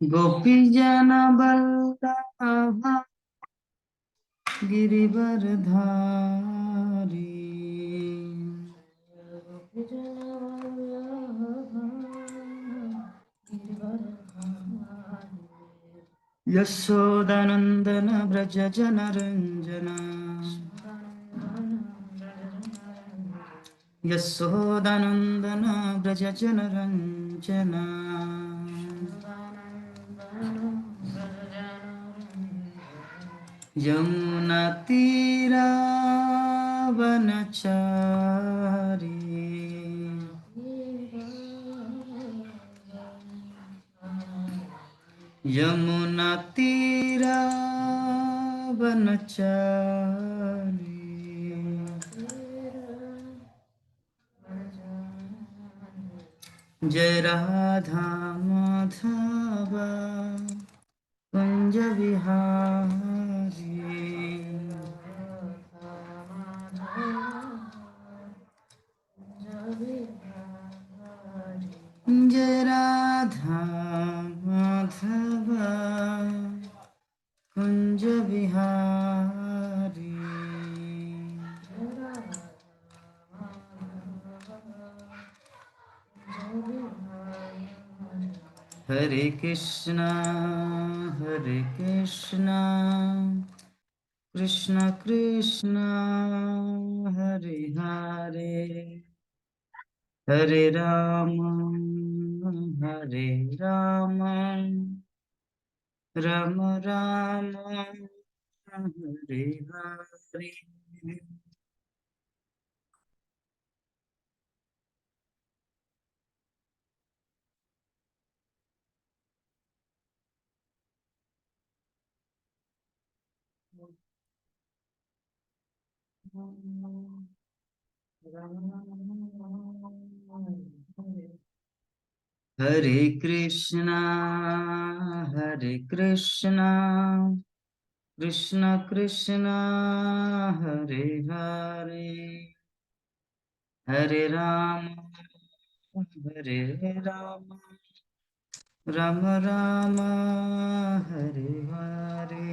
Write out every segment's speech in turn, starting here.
गोपीजन वल्लभ गिरिवरधारी यशोदानंदन व्रज जनरंजना यशोदानंदन व्रज जनरंजना यमुना तीरावनचारी यमुना तीरावनचारी जय राधा माधव कुंज विहारी जय राधा माधव कुंज विहारी हरे कृष्णा कृष्ण कृष्ण हरे हरे हरे राम राम राम हरे हरे हरे कृष्णा कृष्ण कृष्ण हरे हरे हरे राम राम राम हरे हरे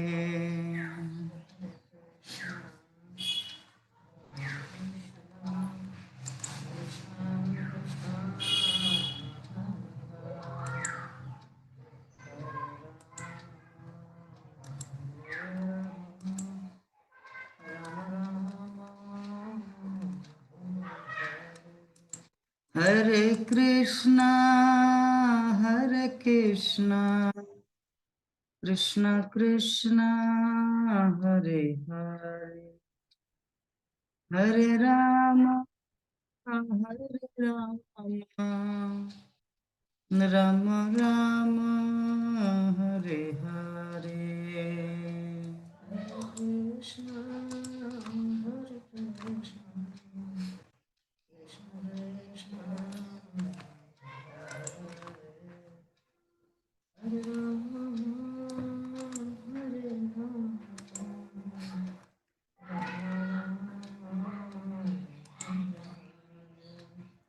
हरे कृष्णा कृष्ण कृष्ण हरे हरे हरे राम राम राम हरे हरे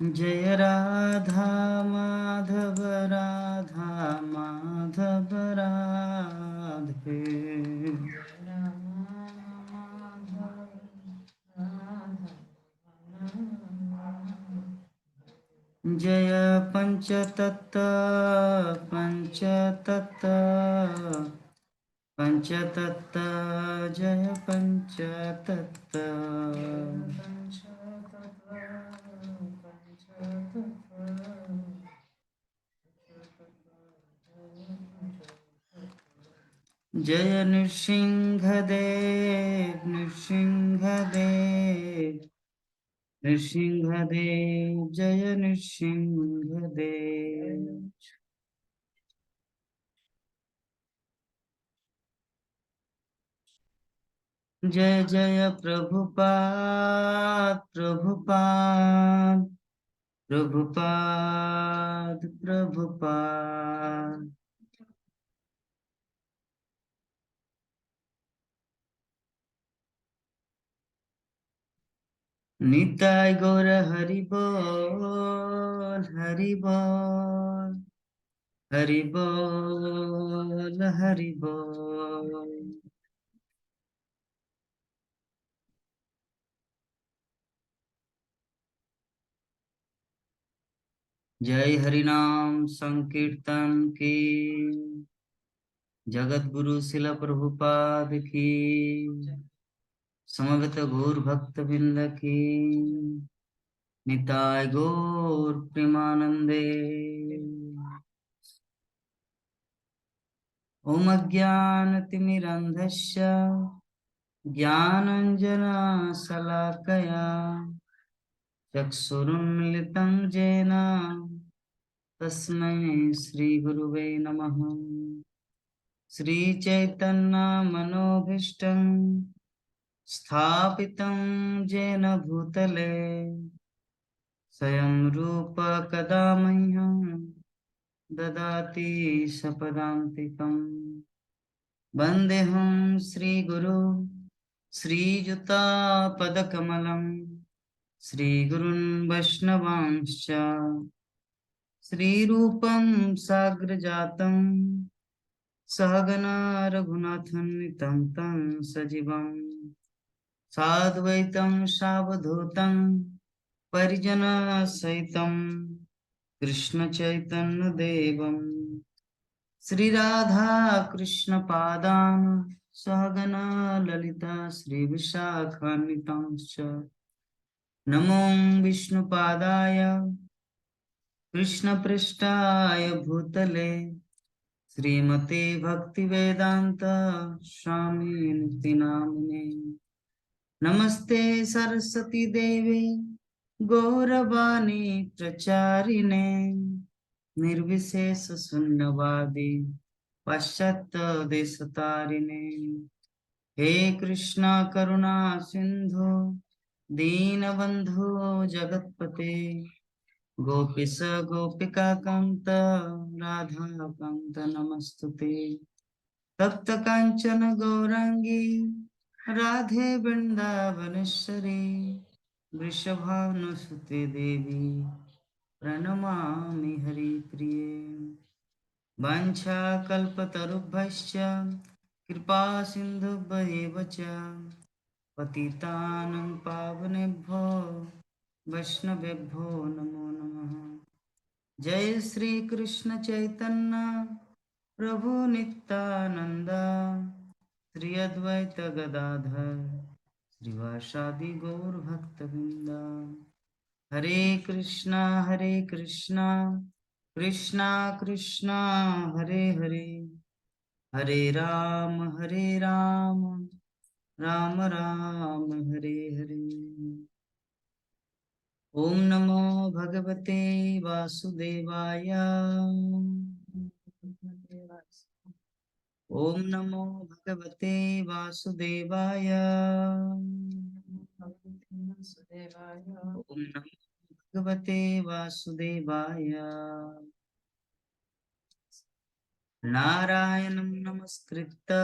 जय राधा माधव राधे जय पंचतत्व जय पंचतत्व जय नृसिंहदेव जय नृसिंहदेव जय जय प्रभुपाद निताय गौर हरि बोल, हरि बोल, हरि बोल, हरि बोल। जय हरि नाम संकीर्तन की, जगत गुरु शिला प्रभुपाद की, समवेत गौर भक्त बिंद की, निताय गौर प्रेमानंदे। ओम अज्ञानतिमिरन्धस्य ज्ञानञ्जनशलाकया चक्षुरुन्मिलितं येन तस्मै श्रीगुरुवे नमः। श्रीचैतन्यमनोभीष्टं स्थापितं येन भूतले स्वयं रूप कदा मह्यं ददाति सपदान्तिकम्। वन्देऽहं श्रीगुरु श्रीयुतापदकमलं श्रीगुरुन् वैष्णवांश्च श्रीरूपं साग्रजातं सहगना रघुनाथान्वितं तं सजीवं साद्वैतं सावधूतं परिजनसहितं कृष्णचैतन्यदेवं श्रीराधा कृष्णपादान् सहगना ललिता श्रीविशाखान्वितांश्च नमो विष्णुपादाय कृष्णपृष्ठाय भूतले श्रीमते भक्तिवेदांत स्वामी नित्य नामिने। नमस्ते सरस्वती देवी गौरवाणी प्रचारिणे निर्विशेष शून्यवादी पाश्चात्य देशतारिणे। हे कृष्णा करुणा सिंधु दीनबंधु जगतपते गोपीश गोपिका कांत राधा कांत नमस्तुते। तप्त कांचन गौरांगी राधे वृंदावनेश्वरी वृषभानुसुते देवी प्रणमामि हरिप्रिये। वाञ्छाकल्पतरुभ्यश्च कृपा सिन्धुभ्येव च पतितानं पावनेभ्यो वैष्णवेभ्यो नमो नमः। जय श्री कृष्ण चैतन्य प्रभु नित्यानंद श्री अद्वैत गदाधर श्रीवासादि गौर भक्तवृंद। हरे कृष्णा कृष्णा कृष्णा हरे हरे, हरे राम राम राम हरे हरे। ओम नमो भगवते वासुदेवाय, ओम नमो भगवते वासुदेवाय, ओम नमो भगवते वासुदेवाय। नारायणं नमस्कृत्य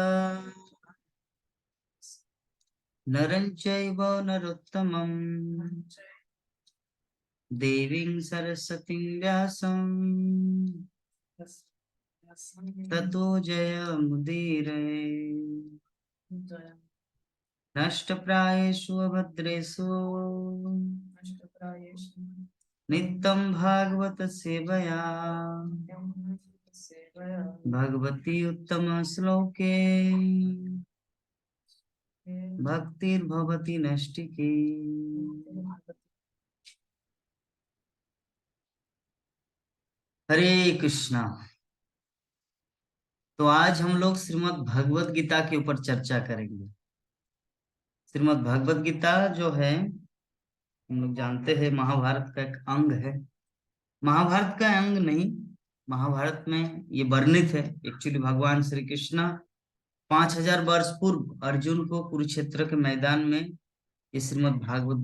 नरं चैव नरोत्तमं देवीं सरस्वतीं व्यासं ततो जयमुदीरये। नष्टप्रायेषु अभद्रेषु नित्यं भागवत सेवया भगवती उत्तम श्लोके भक्तिर्भवति नष्टिकी। हरे कृष्णा। तो आज हम लोग श्रीमद् भगवत गीता के ऊपर चर्चा करेंगे। श्रीमद् भगवत गीता जो है, हम लोग जानते हैं महाभारत का एक अंग है। महाभारत का अंग नहीं, महाभारत में ये वर्णित है। एक्चुअली भगवान श्री कृष्ण 5000 वर्ष पूर्व अर्जुन को कुरुक्षेत्र के मैदान में ये श्रीमद् भागवत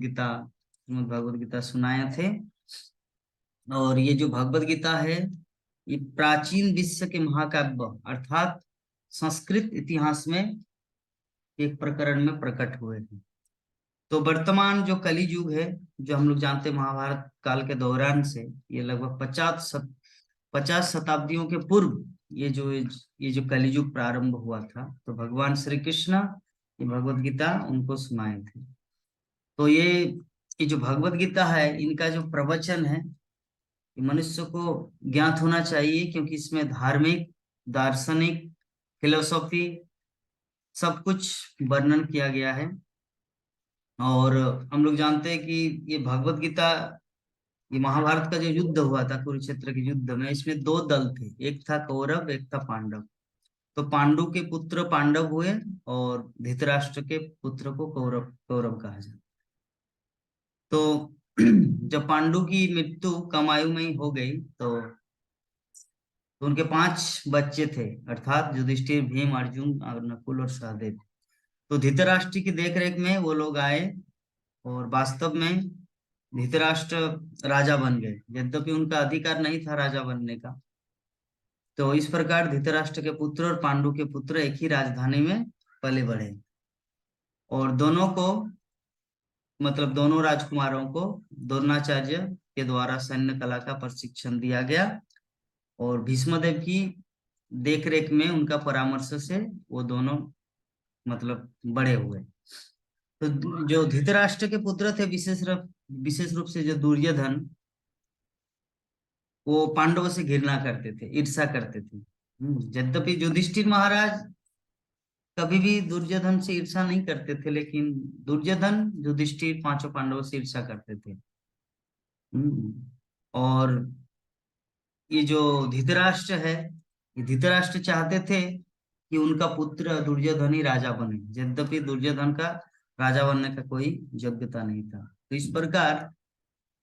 गीता सुनाए थे। और ये जो भगवत गीता है, ये प्राचीन विश्व के महाकाव्य अर्थात संस्कृत इतिहास में एक प्रकरण में प्रकट हुए हैं। तो वर्तमान जो कली युग है, जो हम लोग जानते हैं महाभारत काल के दौरान से, ये लगभग 50 शताब्दियों के पूर्व ये जो कलियुग प्रारंभ हुआ था, तो भगवान श्री कृष्ण ये भगवत गीता उनको सुनाए थे। तो ये जो भगवत गीता है, इनका जो प्रवचन है, ये मनुष्य को ज्ञात होना चाहिए, क्योंकि इसमें धार्मिक, दार्शनिक, फिलोसॉफी सब कुछ वर्णन किया गया है। और हम लोग जानते हैं कि ये भगवत गीता, ये महाभारत का जो युद्ध हुआ था, कुरुक्षेत्र के युद्ध में, इसमें दो दल थे, एक था कौरव, एक था पांडव। तो पांडु के पुत्र पांडव हुए और धृतराष्ट्र के पुत्र को कौरव कौरव कहा जाता। तो जब पांडु की मृत्यु कम आयु में ही हो गई, तो उनके 5 बच्चे थे, अर्थात युधिष्ठिर, भीम, अर्जुन और नकुल और सहदेव। तो धृतराष्ट्र की देखरेख में वो लोग आए, और वास्तव में धृतराष्ट्र राजा बन गए, यद्यपि उनका अधिकार नहीं था राजा बनने का। तो इस प्रकार धृतराष्ट्र के पुत्र और पांडु के पुत्र एक ही राजधानी में पले बढ़े, और दोनों को, मतलब दोनों राजकुमारों को द्रोणाचार्य के द्वारा सैन्य कला का प्रशिक्षण दिया गया, और भीष्मदेव की देखरेख में, उनका परामर्श से वो दोनों मतलब बड़े हुए। तो जो धृतराष्ट्र के पुत्र थे, विशेष रूप से जो दुर्योधन, वो पांडवों से घृणा करते थे, ईर्ष्या करते थे। यद्यपि युधिष्ठिर महाराज कभी भी दुर्योधन से ईर्ष्या नहीं करते थे, लेकिन दुर्योधन, युधिष्ठिर, पांचों पांडवों से ईर्ष्या करते थे। और ये जो धृतराष्ट्र है, ये धृतराष्ट्र चाहते थे कि उनका पुत्र दुर्योधन ही राजा बने, यद्यपि दुर्योधन का राजा बनने का कोई योग्यता नहीं था। तो इस प्रकार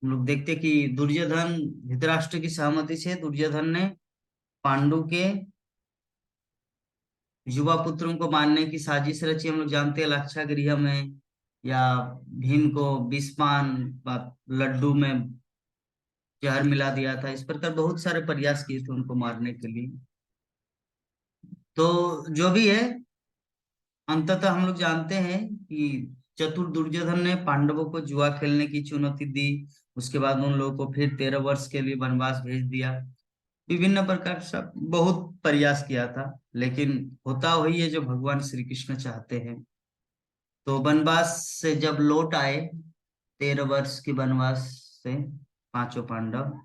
हम लोग देखते कि दुर्योधन, धृतराष्ट्र की सहमति से दुर्योधन ने पांडु के युवा पुत्रों को मारने की साजिश रची। हम लोग जानते हैं लाक्षागृह में, या भीम को विषपान लड्डू में जहर मिला दिया था। इस प्रकार बहुत सारे प्रयास किए थे उनको मारने के लिए। तो जो भी है, अंततः हम लोग जानते हैं कि चतुर दुर्योधन ने पांडवों को जुआ खेलने की चुनौती दी। उसके बाद उन लोगों को फिर 13 वर्ष के लिए वनवास भेज दिया। विभिन्न प्रकार से बहुत प्रयास किया था, लेकिन होता वही है जो भगवान श्री कृष्ण चाहते हैं। तो वनवास से जब लौट आए, 13 वर्ष के वनवास से, पांचों पांडव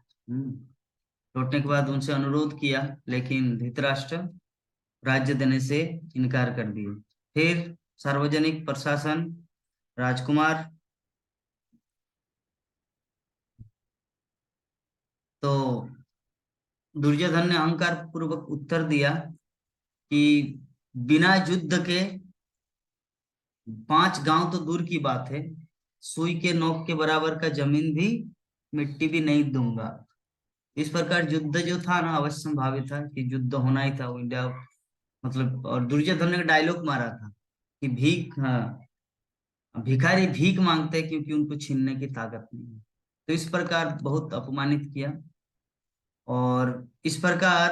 लौटने के बाद उनसे अनुरोध किया, लेकिन धृतराष्ट्र राज्य देने से इनकार कर दिए। फिर सार्वजनिक प्रशासन, राजकुमार, तो दुर्योधन ने अहंकार पूर्वक उत्तर दिया कि बिना युद्ध के 5 गांव तो दूर की बात है, सुई के नोक के बराबर का जमीन भी, मिट्टी भी नहीं दूंगा। इस प्रकार युद्ध जो था ना, अवश्य संभावित था कि युद्ध होना ही था, वो इंडिया, मतलब। और दुर्योधन ने डायलॉग मारा था कि भीख, हाँ, भिखारी भीख मांगते हैं क्योंकि उनको छीनने की ताकत नहीं है। तो इस प्रकार बहुत अपमानित किया। और इस प्रकार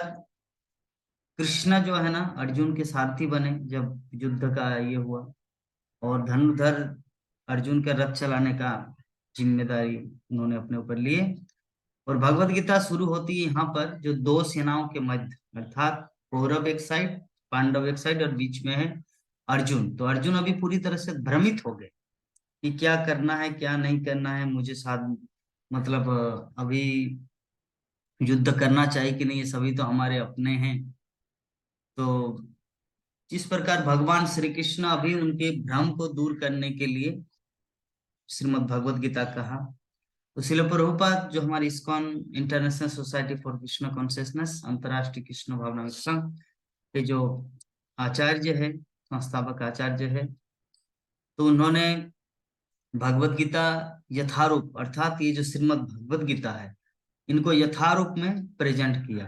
कृष्ण जो है ना, अर्जुन के सारथी बने जब युद्ध का ये हुआ, और धनुर्धर अर्जुन के रथ चलाने का जिम्मेदारी उन्होंने अपने ऊपर लिए। और भगवत गीता शुरू होती है यहाँ पर, जो दो सेनाओं के मध्य, अर्थात कौरव एक साइड, पांडव एक साइड, और बीच में है अर्जुन। तो अर्जुन अभी पूरी तरह से भ्रमित हो गए कि क्या करना है, क्या नहीं करना है, मुझे साथ, मतलब अभी युद्ध करना चाहिए कि नहीं, ये सभी तो हमारे अपने हैं। तो जिस प्रकार भगवान श्री कृष्ण अभी उनके भ्रम को दूर करने के लिए श्रीमद् भगवत गीता कहा। तो श्रील प्रभुपाद, जो हमारी ISKCON international society for Krishna consciousness, अंतर्राष्ट्रीय कृष्ण भावना संघ के जो आचार्य है, संस्थापक आचार्य है, तो उन्होंने भगवत गीता यथारूप, अर्थात ये जो श्रीमद् भगवत गीता है, इनको यथारूप में प्रेजेंट किया।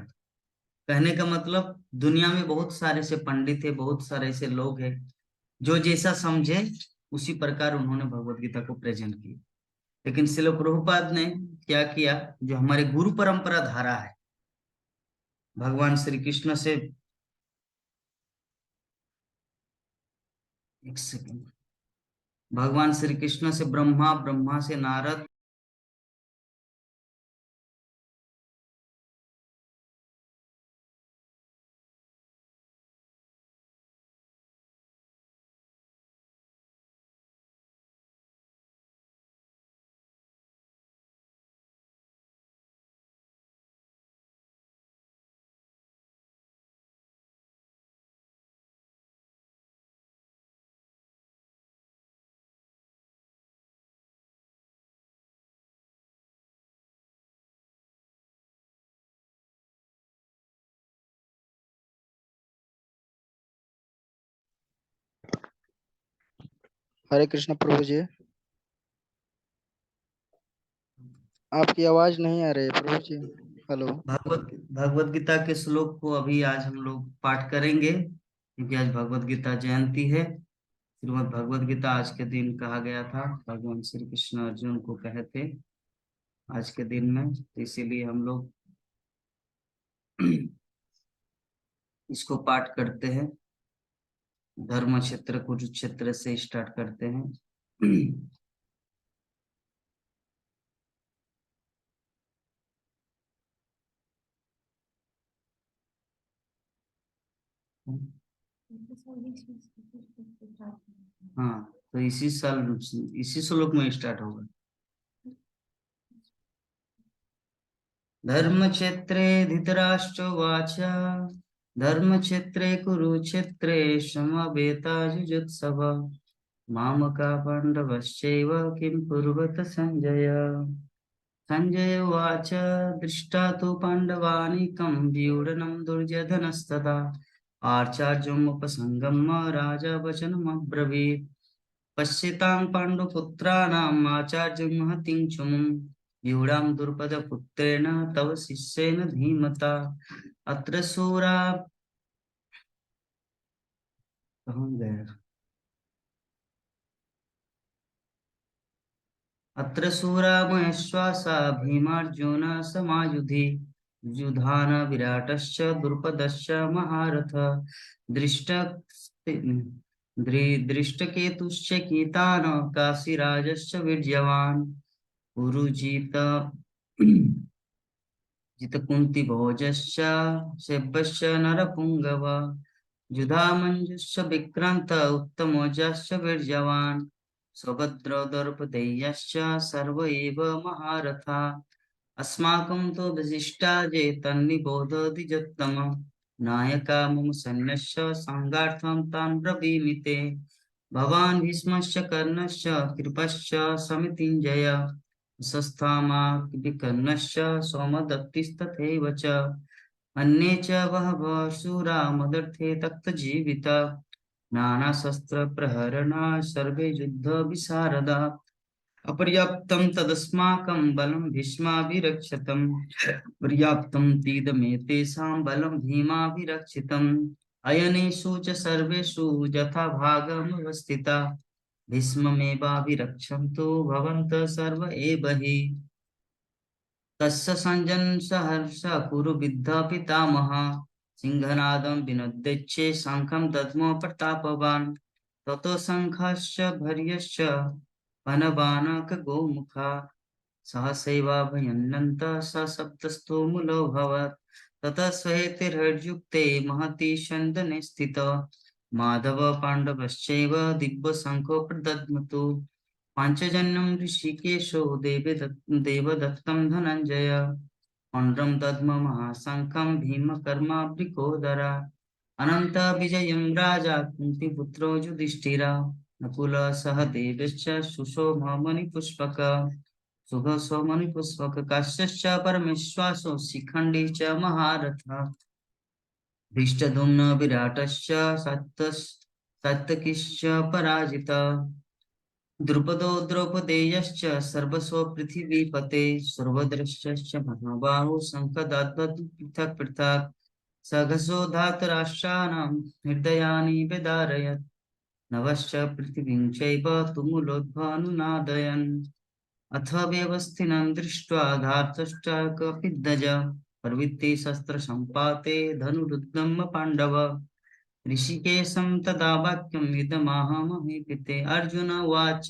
कहने का मतलब, दुनिया में बहुत सारे ऐसे पंडित है, बहुत सारे ऐसे लोग हैं, जो जैसा समझे उसी प्रकार उन्होंने भगवत गीता को प्रेजेंट किया। लेकिन श्रील प्रभुपाद ने क्या किया, जो हमारे गुरु परंपरा धारा है, भगवान श्री कृष्ण से, एक 2 सेकंड, भगवान श्री कृष्ण से ब्रह्मा, ब्रह्मा से नारद, हरे कृष्ण प्रभु जी। आपकी आवाज नहीं आ रही है प्रभु जी। हेलो। भगवत गीता के श्लोक को अभी आज हम लोग पाठ करेंगे, क्योंकि आज भगवत गीता जयंती है। श्रीमद् भगवत गीता आज के दिन कहा गया था, भगवान श्री कृष्ण अर्जुन को कहे थे आज के दिन में, तो इसीलिए हम लोग इसको पाठ करते हैं। धर्म क्षेत्र कुरुक्षेत्र से स्टार्ट करते हैं। हाँ, तो इसी साल इसी श्लोक में स्टार्ट होगा। धर्मक्षेत्रे धृतराष्ट्रोवाच धर्मक्षेत्रे कुरुक्षेत्रे समवेतायुजुत्सव मामका पाण्डवश्चैव किं कुर्वत सञ्जय। सञ्जय उवाच दृष्टा तु पाण्डवानीकं व्यूढनं दुर्योधनस्तदा आचार्यमुपसङ्गम्य राजा वचनमब्रवीत्। पश्यतां पाण्डुपुत्राणाम् आचार्यं महतीं च मुं व्यूढां द्रुपदपुत्रेण तव शिष्येन धीमता। अत्र शूरा कहाँ गया अत्र शूरा महेश्वासा भीमार्जुन समायुधि युधान विराटश्च द्रुपदश्च महारथ दृष्ट दृष्टकेतुश्च कीतान काशीराजश्च वीर्यवान् पुरुजित जितकुन्तिभोजश्च शैब्यश्च नरपुङ्गव युधामञ्जुश्च विक्रान्त उत्तमोजाश्च वीर्यवान् सुभद्रो दर्पदेयश्च सर्व एव महारथा। अस्माकं तु विशिष्टाजे तन्निबोधोऽधिजोत्तम नायका मम सैन्यस्य संगार्थं तान् ब्रवीमि ते। भवान् भीष्मश्च कर्णश्च कृपश्च समितिञ्जय शस्तामा विकर्णश्च सोमदत्तिस्तथैव च अन्ये च बहवः शूरा मदर्थे तप्तजीविता नानाशस्त्रप्रहरणा सर्वे युद्धविशारदा अपर्याप्तं तदस्माकं बलं भीष्माभिरक्षितं पर्याप्तं तीदमेतेषां बलं भीमाभिरक्षितम् अयनेषु च सर्वेषु यथा भागमवस्थिता भीष्ममेवाभिरक्षन्तु भवन्तः सर्व एव हि। तस्य सञ्जन् सहर्ष कुरु विद्धा पितामहः सिंहनादं विनोद्यच्छे शङ्खं दद्मो प्रतापवान् ततो शङ्खश्च भर्यश्च पनवानक गोमुखा सहसैवाभयन्नन्तः सशब्दस्थो मूलोऽभवत् ततः स्वहेतिर्हर्युक्ते महति स्यन्दने स्थितः माधव पाण्डवश्चैव दिव्यशङ्खो प्रदद्मतु पाञ्चजन्यं ऋषिकेशो देवदत्तं धनञ्जय पण्ड्रं दद्म महाशङ्खं भीमकर्मावृकोदरा अनन्तविजयं राजा कुन्तीपुत्रो युधिष्ठिरा नकुलः सह देवश्च सुशोभमणिपुष्पक सुखसोमणिपुष्पक काश्यश्च परमेश्वासो शिखण्डी च महारथः धृष्टद्युम्न विराटश्च सात्यकिश्च पराजिता द्रुपदो द्रौपदेयश्च सर्वस्व पृथिवीपते सर्वद्रश्च महाबाहु शङ्खदाद्वत् पृथक् पृथक् सघसो धातराष्ट्राणां हृदयानि व्यदारयत् नभश्च पृथिवीं चैव तुमुलोद्भानुनादयन् अथ व्यवस्थिनं दृष्ट्वा धार्तश्चाकपिध्वज प्रवृत्ति शस्त्रसम्पाते धनुरुद्गम पाण्डव ऋषिकेशं तदा वाक्यम् इदमाहमहीपिते। अर्जुन उवाच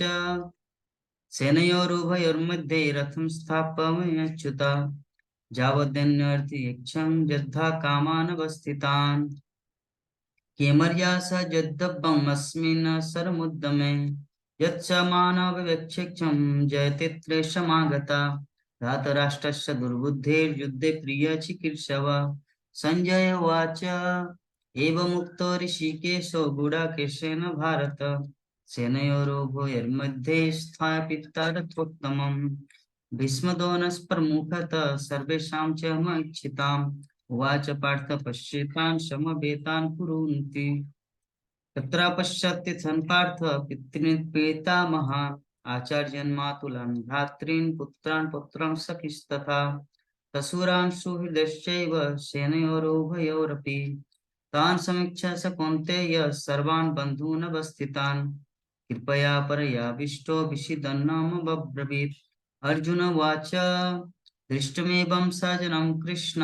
सेनयोरुभयोर्मध्ये रथं स्थापयमेच्युत यावदन्यर्थयक्षं यद्धा कामानवस्थितान् किमर्या स यद्दब्बम् अस्मिन् सरमुद्यमे यच्च मानववेक्षेक्षं जयते त्रेषमागता धातराष्ट्रस्य दुर्बुद्धेर्युद्धे प्रियचिकीर्षव। संजय उवाच एवमुक्तो ऋषिकेशो गुडाकेशेन भारत सेनयोरुभयोर्मध्ये स्थापिता रथोत्तमम् भीष्मदोनस्प्रमुखतः सर्वेषां च मक्षिताम् उवाच पार्थ पश्येतान् समवेतान् कुरुन्ति तत्र पश्चात्तिथं पार्थ पितॄन् पितामहान् आचार्यान् मातुलान् भ्रातॄन् पुत्रान् पुत्रान् सखीस्तथा ससुरान् सुहृदश्चैव सेनयोरुभयोरपि तान् समीक्ष्य स कौन्तेय सर्वान् बन्धून् अवस्थितान् कृपया परयाविष्टो विषीदन्नमब्रवीत्। अर्जुन उवाच दृष्टमेवं सजनं कृष्ण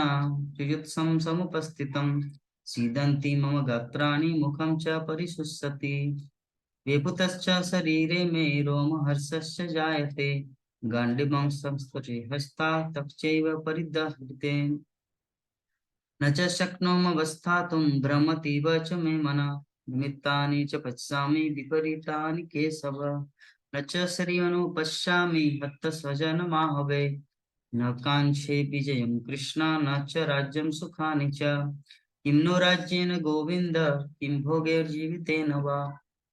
युयुत्सं समुपस्थितं सीदन्ति मम गात्राणि मुखं च परिशुष्यति वेपुतश्च शरीरे मे रोमहर्षस्य जायते गाण्डिवं संस्पृशे हस्तात् तच्चैव परिदह्यते न च शक्नोम्यवस्थातुं भ्रमतीव च मे मनः निमित्तानि च पश्यामि विपरीतानि केशव न च शरीरं पश्यामि हतस्वजनमाहवे न काङ्क्षे विजयं कृष्ण न च राज्यं सुखानि च किं नो राज्येन गोविन्द किं भोगैर्जीवितेन वा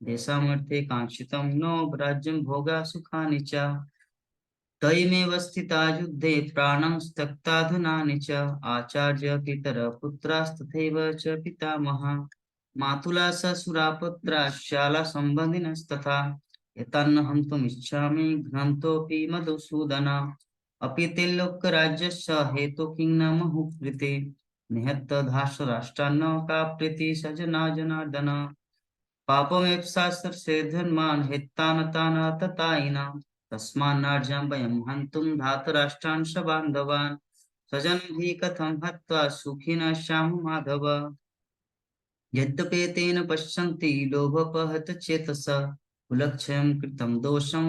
देशामर्थे काङ्क्षितं नो राज्यं भोगा सुखानि च तयमेव स्थिता युद्धे प्राणं त्यक्ता धनानि च आचार्य पितर पुत्रास्तथैव च पितामहा मातुला ससुरा पुत्रा शाला सम्बन्धिनस्तथा एतान्न हन्तुमिच्छामि घ्नन्तोऽपि मधुसूदन अपि ते लोकराज्यस्य हेतु किं न महुकृते निहत्य धार्तराष्ट्रान्न का प्रीति सजना जनार्दन पापमेप्सास्त्रसे धर्मान् हितान् ततायिनाम् तस्मान्नार्जां वयं हन्तुं धातराष्ट्रान् सबान्धवान् स्वजनभिः कथं हत्वा सुखिनः स्याम माधव यद्यपेतेन पश्यन्ति लोभोपहतचेतसा कुलक्षयं कृतं दोषं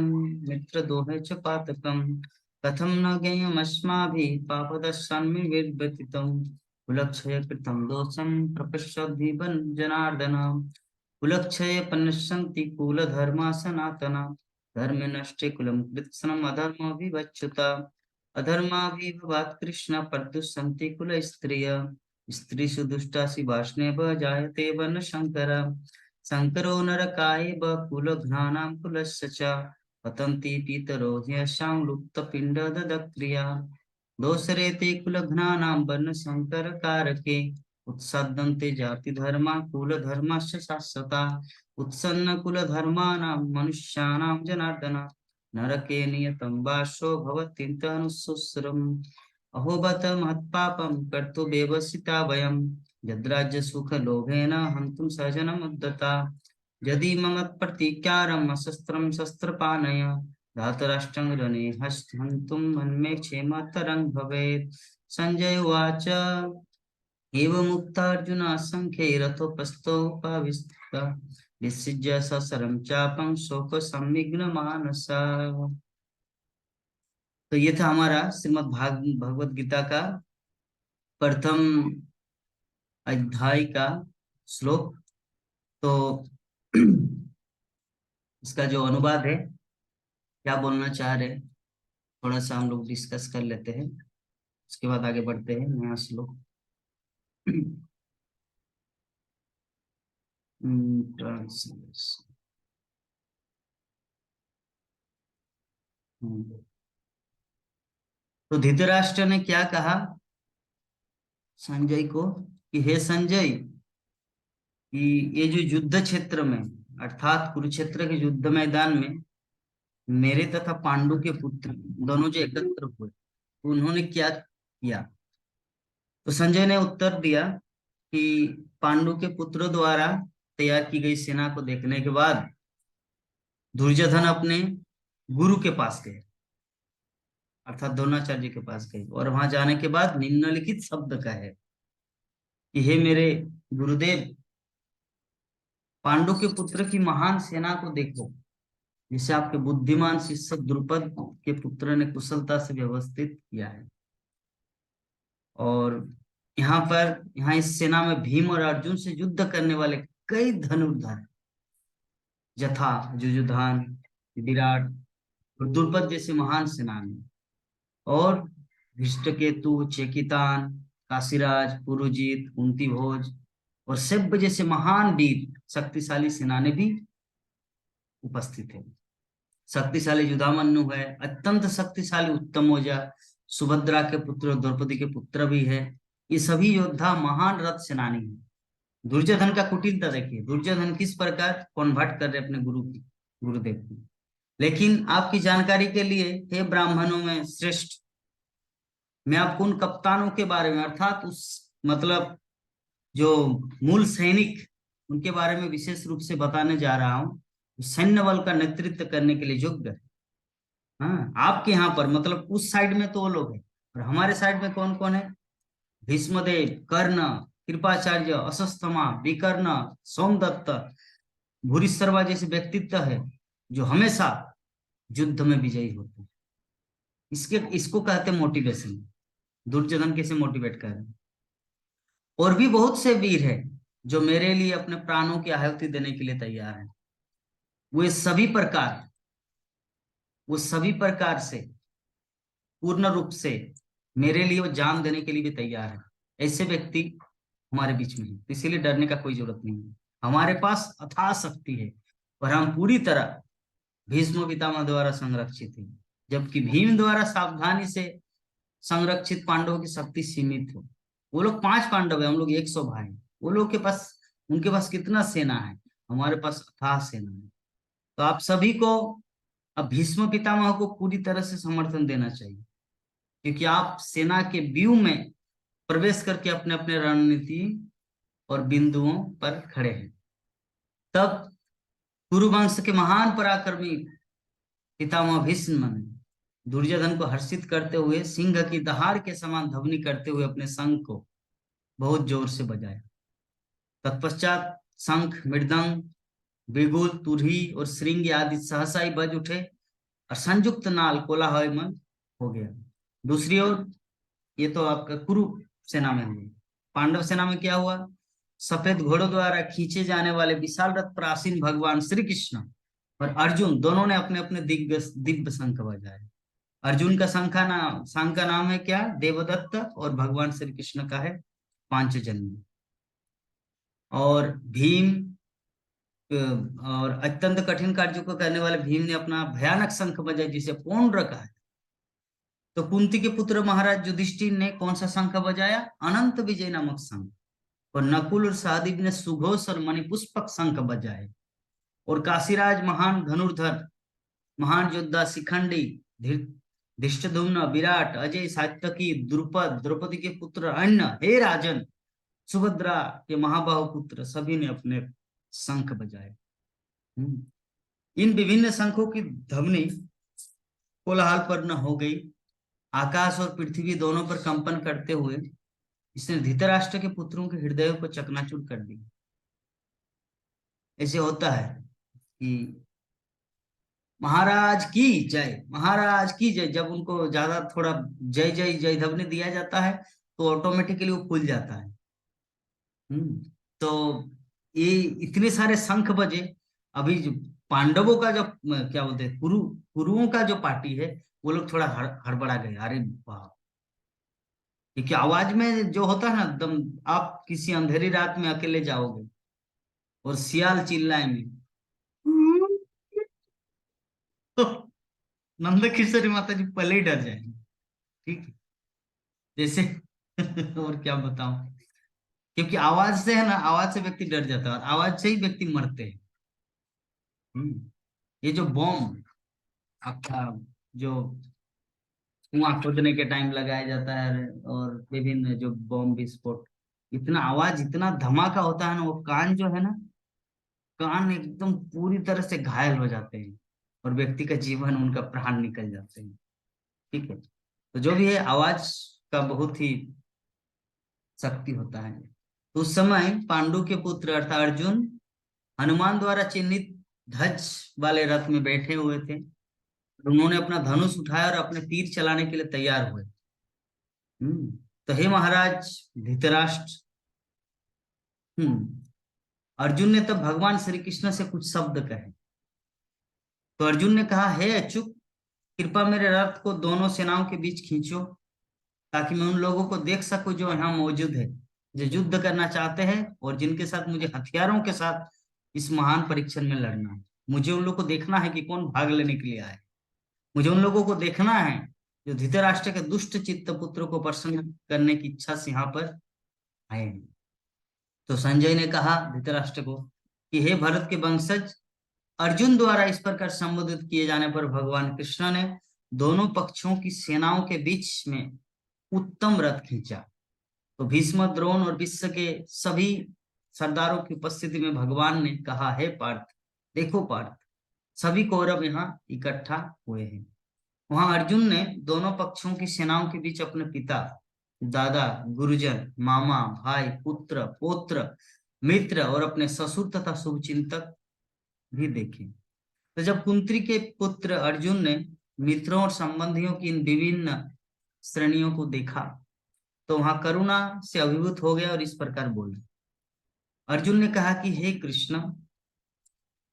मित्रदोहे च पातकम् कथं न ज्ञेयमस्माभिः पापदस्सन्निर्वर्तितं कुलक्षय कृतं दोषं प्रपश्यद्भिः जनार्दन कुलक्षये पश्यन्ति कुलधर्मा सनातना धर्मे नष्टे कुलं कृत्स्नम् अधर्मो विवच्युत अधर्माभिभवात् कृष्ण प्रदुष्यन्ति कुलस्त्रिय स्त्रीषु दुष्टासि वार्ष्णेव जायते वर्णशङ्कर शङ्करो नरकायैव कुलघ्नानां कुलस्य च पतन्ति पितरो ह्यशां लुप्तपिण्डदक्रिया दोषरे ते कुलघ्नानां वर्णशङ्करकारके उत्साद्यन्ते जातिधर्मा कुलधर्मस्य शाश्वता उत्सन्न कुलधर्माणां मनुष्याणां जनार्दन नरके नियतं वासो भवत्यन्तनुशुस्रम् अहो बत महत्पापं कर्तुमेवसिता वयं यद्राज्यसुखलोभेन हन्तुं सहजनमुद्यता यदि ममत्प्रतीकारम् अशस्त्रं शस्त्रपाणय धातराष्ट्रं रणे हन्तुं मन्मे क्षेमतरं भवेत्। संजय उवाच एवमुक्तार्जुन संख्ये रथोपस्थोपविष्टः विसृज्य सशरं चापं शोकसंविघ्नमानसा। तो ये था हमारा भगवत गीता का प्रथम अध्याय का श्लोक। तो इसका जो अनुवाद है, क्या बोलना चाह रहे हैं, थोड़ा सा हम लोग डिस्कस कर लेते हैं, उसके बाद आगे बढ़ते हैं नया श्लोक। translation। तो धृतराष्ट्र ने क्या कहा संजय को कि हे संजय, कि ये जो युद्ध क्षेत्र में अर्थात कुरुक्षेत्र के युद्ध मैदान में मेरे तथा पांडु के पुत्र दोनों जो एकत्र हुए, उन्होंने क्या किया। तो संजय ने उत्तर दिया कि पांडु के पुत्रों द्वारा तैयार की गई सेना को देखने के बाद दुर्योधन अपने गुरु के पास गए, अर्थात द्रोणाचार्य के पास गए, और वहां जाने के बाद निम्नलिखित शब्द कहे कि हे मेरे गुरुदेव, पांडु के पुत्र की महान सेना को देखो, जिसे आपके बुद्धिमान शिष्य द्रुपद के पुत्र ने कुशलता से व्यवस्थित किया है। और यहाँ इस सेना में भीम और अर्जुन से युद्ध करने वाले कई धनुर्धर, यथा युयुधान, विराट और द्रुपद जैसे महान सेनानी, और धृष्टकेतु, चेकितान, काशीराज, पुरुजित, कुंतीभोज और सभ्य जैसे महान वीर शक्तिशाली सेनानी भी उपस्थित है। शक्तिशाली युधामन्यु है, अत्यंत शक्तिशाली उत्तमौजा, सुभद्रा के पुत्र और द्रौपदी के पुत्र भी है। ये सभी योद्धा महान रथ सेनानी हैं। दुर्योधन का कुटिलता देखिए, दुर्योधन किस प्रकार कन्वर्ट कर रहे अपने गुरुदेव को। लेकिन आपकी जानकारी के लिए, हे ब्राह्मणों में श्रेष्ठ, मैं आपको उन कप्तानों के बारे में, अर्थात उस मतलब जो मूल सैनिक, उनके बारे में विशेष रूप से बताने जा रहा हूं। सैन्य बल का नेतृत्व करने के लिए योग्य है। हाँ, आपके यहाँ पर मतलब उस साइड में तो वो लोग हैं, और हमारे साइड में कौन कौन है? भीष्मदेव, कर्ण, कृपाचार्य, अश्वत्थामा, विकर्ण, सोमदत्त, भूरिश्रवा जैसे व्यक्तित्व है जो हमेशा युद्ध में विजयी होते हैं। इसको कहते हैं मोटिवेशन। दुर्योधन कैसे मोटिवेट कर रहे हैं। और भी बहुत से वीर हैं जो मेरे लिए अपने प्राणों की आहुति देने के लिए तैयार हैं। वो सभी प्रकार से पूर्ण रूप से मेरे लिए वो जान देने के लिए भी तैयार है। ऐसे व्यक्ति हमारे बीच में है, इसीलिए डरने का कोई जरूरत नहीं है। हमारे पास अथाह शक्ति है और हम पूरी तरह भीष्म पितामह द्वारा संरक्षित है, जबकि भीम द्वारा सावधानी से संरक्षित पांडवों की शक्ति सीमित हो। वो लोग 5 पांडव है, हम लोग 100 भाई। वो लोग के पास, उनके पास कितना सेना है, हमारे पास अथाह सेना है। तो आप सभी को अब भीष्म पितामह को पूरी तरह से समर्थन देना चाहिए, क्योंकि आप सेना के व्यू में प्रवेश करके अपने अपने रणनीति और बिंदुओं पर खड़े हैं। तब कुरुवंश के महान पराक्रमी पितामह भीष्म ने दुर्योधन को हर्षित करते हुए सिंह की दहाड़ के समान ध्वनि करते हुए अपने शंख को बहुत जोर से बजाया। तत्पश्चात शंख, मृदंग, बिगुल, तुरही और श्रृंगी आदि सहसा ही बज उठे और संयुक्त नाल कोलाहलमय हो गया। दूसरी ओर, ये तो आपका कुरु सेना में हुआ। पांडव सेना में क्या हुआ? सफेद घोड़ों द्वारा खींचे जाने वाले विशाल रथ पर आसीन भगवान श्री कृष्ण और अर्जुन दोनों ने अपने अपने दिव्य शंख बजाए। अर्जुन का शंख का नाम है क्या? देवदत्त, और भगवान श्री कृष्ण का है पांचजन्य। और भीम और अत्यंत कठिन कार्यों को करने वाले भीम ने अपना भयानक शंख बजाया, जिसे पौंड्र कहा है। तो कुंती के पुत्र महाराज युधिष्ठिर ने कौन सा शंख बजाया? अनंत विजय नामक शंख। और नकुल और सहदेव ने सुघोष और मणिपुष्पक शंख बजाए। और काशीराज महान धनुर्धर, महान योद्धा शिखंडी, धृष्टद्युम्न, विराट, अजय, सात्यकी, द्रुपद, द्रौपदी के पुत्र अन्य, हे राजन, सुभद्रा के महाबाहु पुत्र सभी ने अपने शंख बजाए। इन विभिन्न शंखों की ध्वनि कोलाहलपूर्ण हो गई। आकाश और पृथ्वी दोनों पर कंपन करते हुए इसने धृतराष्ट्र के पुत्रों के हृदयों को चकनाचूर कर दिया। ऐसे होता है कि महाराज की जय, महाराज की जय, जब उनको ज्यादा थोड़ा जय जय जय ध्वनि दिया जाता है तो ऑटोमेटिकली वो खुल जाता है। तो ये इतने सारे शंख बजे। अभी जो पांडवों का जो क्या बोलते हैं, कुरुओं का जो पार्टी है, वो लोग थोड़ा हड़बड़ा गए। अरे वाह, क्योंकि आवाज में जो होता है ना एकदम, आप किसी अंधेरी रात में अकेले जाओगे और सियाल चिल्लाएंगे तो नंद किशोरी माता जी पहले ही डर जाएंगे। ठीक है, जैसे और क्या बताऊं, क्योंकि आवाज से है ना, आवाज से व्यक्ति डर जाता है और आवाज से ही व्यक्ति मरते हैं। ये जो बॉम्ब आपका, जो कुआं खोदने के टाइम लगाया जाता है, और विभिन्न जो बॉम्ब विस्फोट, इतना आवाज, इतना धमाका होता है ना, वो कान जो है ना, कान एकदम पूरी तरह से घायल हो जाते हैं और व्यक्ति का जीवन, उनका प्राण निकल जाते हैं। ठीक है, तो जो भी है, आवाज का बहुत ही शक्ति होता है। तो उस समय पांडु के पुत्र अर्थात अर्जुन हनुमान द्वारा चिन्हित ध्वज वाले रथ में बैठे हुए थे। उन्होंने अपना धनुष उठाया और अपने तीर चलाने के लिए तैयार हुए। तो हे महाराज धृतराष्ट्र, अर्जुन ने तब भगवान श्री कृष्ण से कुछ शब्द कहे। तो अर्जुन ने कहा, हे अच्युत, कृपा मेरे रथ को दोनों सेनाओं के बीच खींचो, ताकि मैं उन लोगों को देख सकूं जो यहाँ मौजूद है, जो युद्ध करना चाहते हैं और जिनके साथ मुझे हथियारों के साथ इस महान परीक्षण में लड़ना है। मुझे उन लोगों को देखना है कि कौन भाग लेने के लिए आए। मुझे उन लोगों को देखना है जो धृतराष्ट्र के दुष्ट चित्त पुत्र को प्रसन्न करने की इच्छा से यहाँ पर आए हैं। तो संजय ने कहा धृतराष्ट्र को कि हे भरत के वंशज, अर्जुन द्वारा इस प्रकार संबोधित किए जाने पर भगवान कृष्ण ने दोनों पक्षों की सेनाओं के बीच में उत्तम रथ खींचा। तो भीष्म, द्रोण और विश्व के सभी सरदारों की उपस्थिति में भगवान ने कहा, हे पार्थ, देखो पार्थ, सभी कौरव यहाँ इकट्ठा हुए हैं। वहां अर्जुन ने दोनों पक्षों की सेनाओं के बीच अपने पिता, दादा, गुरुजन, मामा, भाई, पुत्र, पौत्र, मित्र और अपने ससुर तथा शुभचिंतक भी देखे। तो जब कुंती के पुत्र अर्जुन ने मित्रों और संबंधियों की इन विभिन्न श्रेणियों को देखा, तो वहां करुणा से अभिभूत हो गया और इस प्रकार बोले। अर्जुन ने कहा कि हे कृष्ण,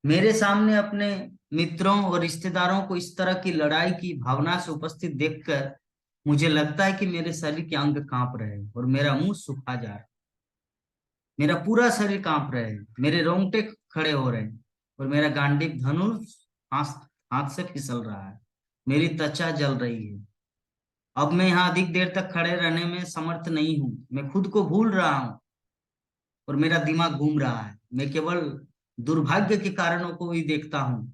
मेरे सामने अपने मित्रों और रिश्तेदारों को इस तरह की लड़ाई की भावना से उपस्थित देखकर मुझे लगता है कि मेरे शरीर के अंग कांप रहे हैं और मेरा मुंह सूखा जा रहा है। मेरा पूरा शरीर कांप रहे हैं, मेरे रोंगटे खड़े हो रहे हैं और मेरा गांडीव धनुष हाथ हाथ से फिसल रहा है। मेरी त्वचा जल रही है। अब मैं यहाँ अधिक देर तक खड़े रहने में समर्थ नहीं हूँ। मैं खुद को भूल रहा हूँ और मेरा दिमाग घूम रहा है। मैं केवल दुर्भाग्य के कारणों को ही देखता हूँ।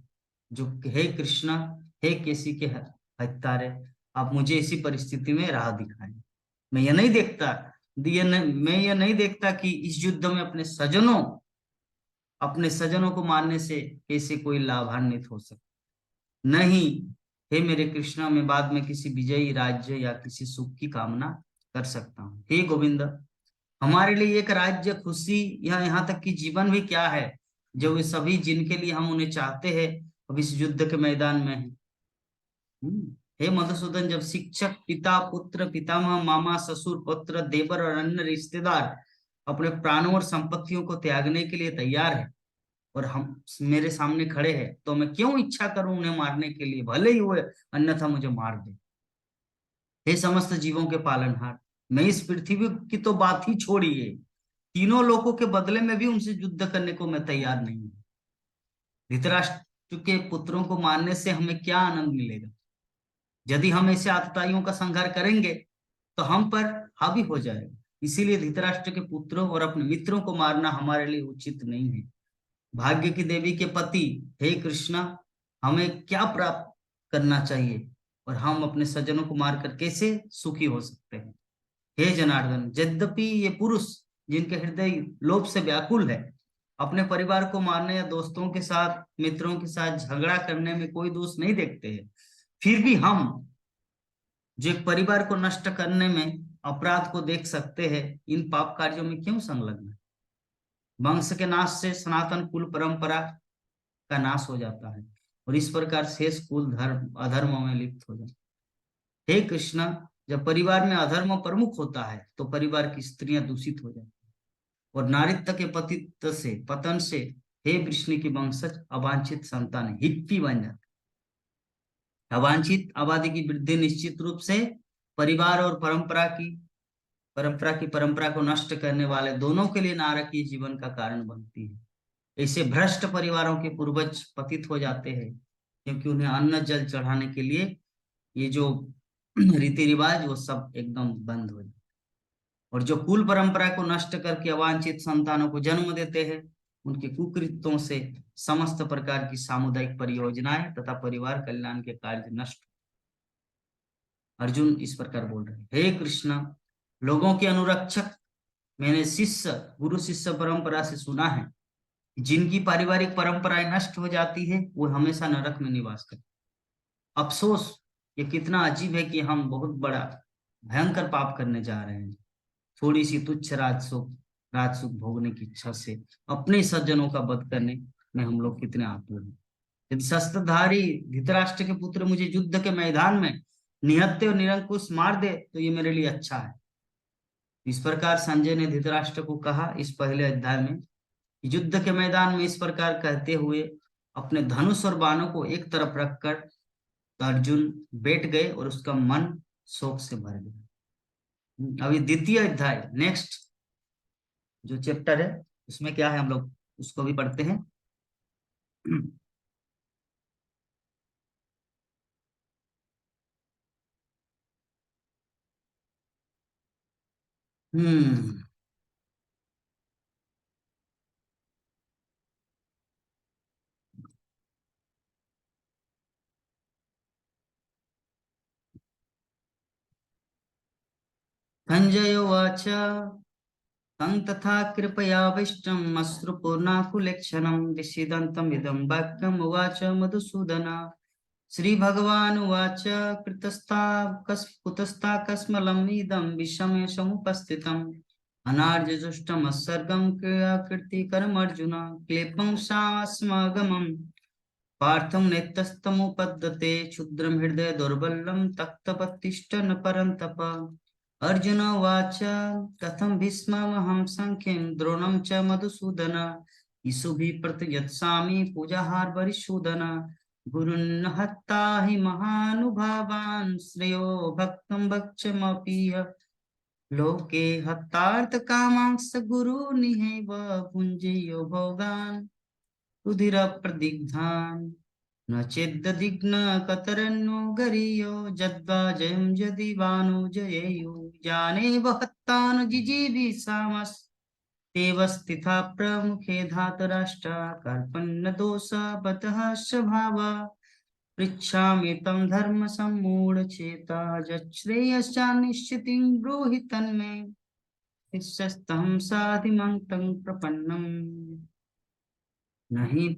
जो हे कृष्ण, हे केसी के हत्यारे, आप मुझे इसी परिस्थिति में राह दिखाएं। मैं यह नहीं देखता मैं यह नहीं देखता कि इस युद्ध में अपने सजनों को मारने से कैसे कोई लाभान्वित हो सकता। नहीं, हे मेरे कृष्णा, मैं बाद में किसी विजयी राज्य या किसी सुख की कामना कर सकता हूँ। हे गोविंद, हमारे लिए एक राज्य, खुशी या यहाँ तक कि जीवन भी क्या है, जो वे सभी जिनके लिए हम उन्हें चाहते हैं अब इस युद्ध के मैदान में है। हे मधुसूदन, जब शिक्षक, पिता, पुत्र, पितामह, मामा, ससुर, पुत्र, देवर और अन्य रिश्तेदार अपने प्राणों और संपत्तियों को त्यागने के लिए तैयार है और हम मेरे सामने खड़े हैं, तो मैं क्यों इच्छा करूं उन्हें मारने के लिए, भले ही वो अन्यथा मुझे मार दे। हे समस्त जीवों के पालनहार, मैं इस पृथ्वी की तो बात ही छोड़िए, तीनों लोगों के बदले में भी उनसे युद्ध करने को मैं तैयार नहीं हूं। धृतराष्ट्र के पुत्रों को मारने से हमें क्या आनंद मिलेगा? यदि हम ऐसे आतताइयों का संहार करेंगे तो हम पर हावी हो जाएगा। इसीलिए धृतराष्ट्र के पुत्रों और अपने मित्रों को मारना हमारे लिए उचित नहीं है। भाग्य की देवी के पति, हे कृष्णा, हमें क्या प्राप्त करना चाहिए और हम अपने सज्जनों को मारकर कैसे सुखी हो सकते हैं? हे जनार्दन, यद्यपि ये पुरुष जिनके हृदय लोभ से व्याकुल है, अपने परिवार को मारने या दोस्तों के साथ, मित्रों के साथ झगड़ा करने में कोई दोष नहीं देखते हैं, फिर भी हम जो एक परिवार को नष्ट करने में अपराध को देख सकते हैं, इन पाप कार्यों में क्यों संलग्न है? वंश के नाश से सनातन कुल परंपरा का नाश हो जाता है और इस प्रकार शेष कुल धर्म अधर्म में लिप्त हो जाता है। हे कृष्ण, जब परिवार में अधर्म प्रमुख होता है तो परिवार की स्त्रियां दूषित हो जाती है और नारित्व के पतन से हे वृष्णि की वंशज अवांछित संतान हिप्पी बन जाती। अवांछित आबादी की वृद्धि निश्चित रूप से परिवार और परंपरा को नष्ट करने वाले दोनों के लिए नारकीय जीवन का कारण बनती है। ऐसे भ्रष्ट परिवारों के पूर्वज पतित हो जाते हैं क्योंकि उन्हें अन्न जल चढ़ाने के लिए ये जो रीति रिवाज वो सब एकदम बंद हो जाते, और जो कुल परंपरा को नष्ट करके अवांछित संतानों को जन्म देते हैं, उनके कुकृत्यों से समस्त प्रकार की सामुदायिक परियोजनाएं तथा परिवार कल्याण के कार्य नष्ट। अर्जुन इस प्रकार बोल रहे हैं, हे कृष्ण, लोगों के अनुरक्षक, मैंने गुरु शिष्य परंपरा से सुना है, जिनकी पारिवारिक परंपराएं नष्ट हो जाती है वो हमेशा नरक में निवास करते। अफसोस, ये कितना अजीब है कि हम बहुत बड़ा भयंकर पाप करने जा रहे हैं। थोड़ी सी तुच्छ राज सुख भोगने की इच्छा से अपने सज्जनों का वध करने में हम लोग कितने आतुर हैं। यदि शस्त्रधारी धृतराष्ट्र के पुत्र मुझे युद्ध के मैदान में निहत्थे और निरंकुश मार दे तो ये मेरे लिए अच्छा है। इस प्रकार संजय ने धृतराष्ट्र को कहा इस पहले अध्याय में। युद्ध के मैदान में इस प्रकार कहते हुए अपने धनुष और बाणों को एक तरफ रखकर अर्जुन बैठ गए और उसका मन शोक से भर गया। अभी द्वितीय अध्याय नेक्स्ट जो चैप्टर है उसमें क्या है हम लोग उसको भी पढ़ते हैं। हम्म संजय उवाच तं तथा कृपयाविष्टम् अश्रुपूर्णाकुलेक्षणं विषीदन्तमिदं वाक्यम् उवाच मधुसूदन। श्रीभगवानुवाच कुतस्ताकस्मलम् इदं विषमे समुपस्थितम् अनार्यजुष्टमस्सर्गं क्रियाकृतिकरमर्जुन क्लेपं सास्मगमम् पार्थं नेतस्तमुपद्यते क्षुद्रं हृदय दुर्बलं तक्तपतिष्ठ न परन्तप। अर्जुन उवाच कथं भीष्ममहं संख्यं द्रोणं च मधुसूदन इषुभिः प्रतियत्सामि पूजाहारवरिसूदन गुरून् हत्वा हि महानुभावान् श्रेयो भक्तं भक्षमपीह लोके हतार्थकामांश्च गुरूनिहैव भुञ्जीयो भोगान् रुधिरप्रदिग्धान् न चेद्दधिग्न कतरन्नो गरीयो जद्वा जयं यदि वानो जयेयु जाने वहत्तान् जिजीविषामस्तेव स्थिता प्रमुखे धातराष्ट्रा कार्पण्य दोषावतः स्वभाव पृच्छामि तं धर्मसम्मूढचेता यच्छ्रेयस्यान्निश्चितिं ब्रूहि तन्मे शिष्यस्तहं साधिमं तं प्रपन्नम् नहीं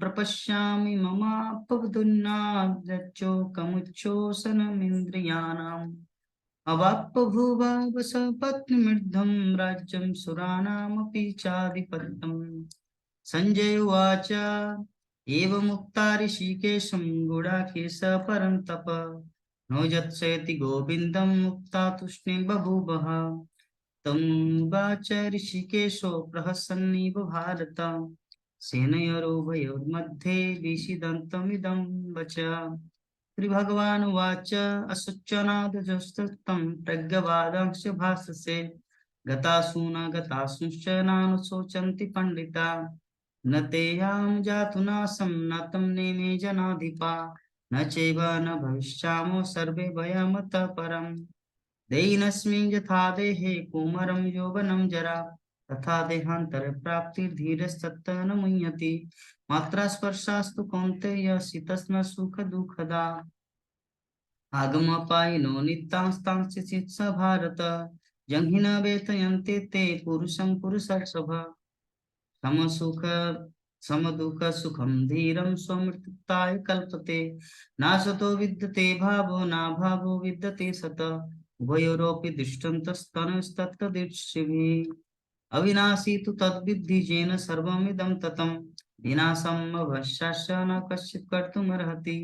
प्रपश्यामि ममापवदुन्नादचोकमुच्छोषणमिन्द्रियाणाम् अवाप्य सपत्नमृद्धं राज्यं सुराणामपि चाधिपत्यम्। संजय उवाच एवमुक्ता ऋषिकेशं गुडाकेश परन्तप नोजत्सयति गोविन्दं मुक्ता तूष्णीं बभूवः तमुवाच ऋषिकेशो प्रहसन्निव भारत सेनयोरुभयोर्मध्ये विषीदन्तमिदं वच। श्रीभगवानुवाच असुच्चनादजस्तुतं प्रज्ञवादांश्च भाषसे गतासु न गतासूंश्च नानुशोचन्ति पण्डिता न तेयां जातु नाशं न तं नेमे जनाधिपा न चैव न भविष्यामो सर्वे वयमतः परम् देहिनस्मिन् यथा देहे कौमारं यौवनं जरा तथा देहान्तरे प्राप्तिर्धीरस्तत्र न मुह्यति मात्रा स्पर्शास्तु कौन्तेय शीतस्म सुख दुःखदा आगमपायिनो नित्यांस्तांश्चित्स भारत जङ्घि न वेतयन्ते ते पुरुषं पुरुषर्षभ समसुख समदुःख सुखं धीरं स्वमृत्युताय कल्पते नासतो विद्यते भावो न भावो विद्यते सत उभयोरपि दृष्टन्तस्तनस्तत्तदृशिभिः अविनाशी तु तद्विद्धि येन सर्वमिदं ततं विनाशम् अवश्यस्य न कश्चित् कर्तुमर्हति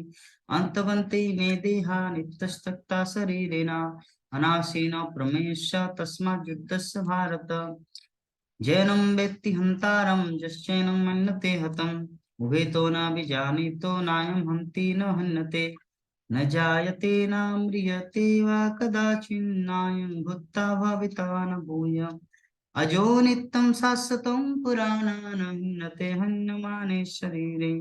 अन्तवन्ते मे देहा नित्यस्तक्ता शरीरेण अनाशिन प्रमेयस्य तस्मात् युद्धस्य भारत जैनं वेत्ति हन्तारं यश्चैनं मन्यते हतम् उभे तो न विजानीतो नायं हन्ति न हन्यते न जायते न म्रियते वा कदाचिन्नायं भूत्वा भविता न भूय अजो नित्यं शाश्वतं पुराणान् हन्यते हन्यमाने शरीरे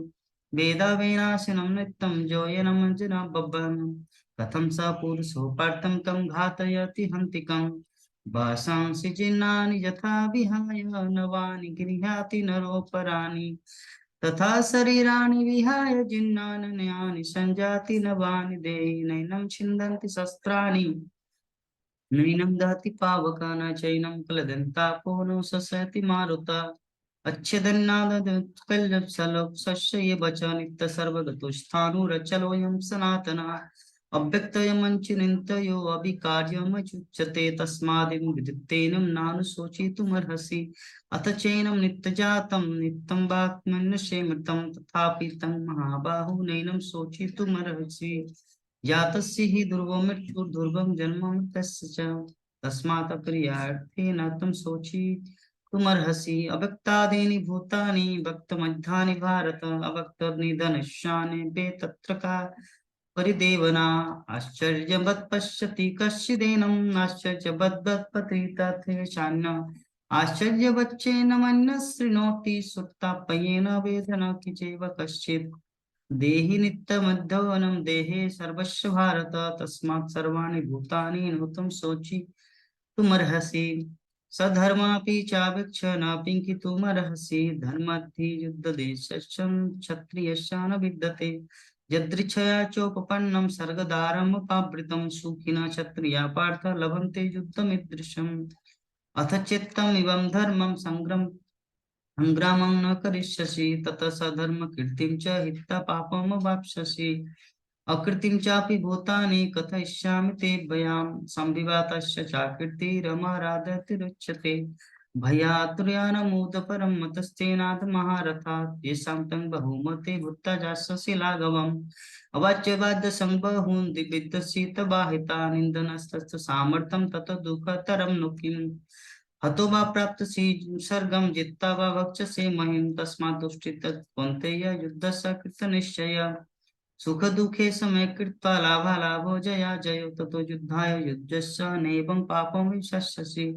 वेदा विनाशिनं नित्यं जोयनं जनाभवन् कथं स पुरुषो पार्थं कं घातयति हन्तिकम् वासांसि जीर्णानि यथा विहाय नवानि गृह्णाति नरोपराणि तथा शरीराणि विहाय जीर्णान्यानि संजाति नवानि देहि नैनं छिन्दन्ति शस्त्राणि नैनं दहति पावका न चैनं क्लदन्तापो नो शशति मारुता अच्छेदन्नादकल्यप्सलोकस्य ये वच नित्यसर्वगतो स्थाणुरचलोऽयं सनातनः अव्यक्तयमञ्चिन्त्यो अविकार्यमचुच्यते तस्मादिं विदित्तेनं नानुशोचितुमर्हसि अथ चैनं नित्यजातं नित्यं वाक्मन्यसेमृतं तथापि तं महाबाहो नैनं शोचितुमर्हसि जातस्य हि ध्रुवं मृत्युर्ध्रुवं जन्म मृतस्य च तस्मात् अप्रियार्थेन तं शोचितुमर्हसि अव्यक्तादीनि भूतानि व्यक्तमध्यानि भारत अव्यक्तनिधनश्यानि वे तत्र का परिदेवना आश्चर्यवत् पश्यति कश्चिदेनम् आश्चर्यवद्वत्पति तथेशान्य आश्चर्यवच्चैनमन्यः शृणोति सुप्ताप्ययेन वेदना किचैव कश्चित् देहि नित्यमध्याह्नं देहे सर्वस्य भारत तस्मात् सर्वाणि भूतानि नूतं शोचितुमर्हसि सधर्मापि चावेक्ष न पिङ्कितुमर्हसि धर्मद्धियुद्धदेशस्य क्षत्रियस्य न विद्यते यदृच्छया चोपपन्नं सर्गदारमपावृतं सुखिनः क्षत्रिया पार्थ लभन्ते युद्धमीदृशम् अथ चेत्तमिमं धर्मं संग्रामं न करिष्यसि ततः सधर्मकीर्तिं च हित्वा पापमवाप्स्यसि अकृतिं चापि भूतानि कथयिष्यामि ते भयां संविवातस्य चाकीर्तिरमराधतिरुच्यते भयातुर्यानमुदपरं मतस्तेनाथ महारथात् येषां तं बहुमते भूता जास्यसि लाघवम् अवाच्यवाद्य संबहुन् दिविदसीतबाहिता निन्दनस्तस्य सामर्थ्यं तत दुःखतरं नु किम् हतो वा प्राप्तसि सर्गं जित्वा वा वक्षसे महिं तस्मात् दुष्टित कौन्तेय युद्धस्य कृतनिश्चय सुख दुखे समय कृत्वा लाभालाभो जया जयो ततो युद्धाय युज्यस्य नैवं पापं विशस्यसि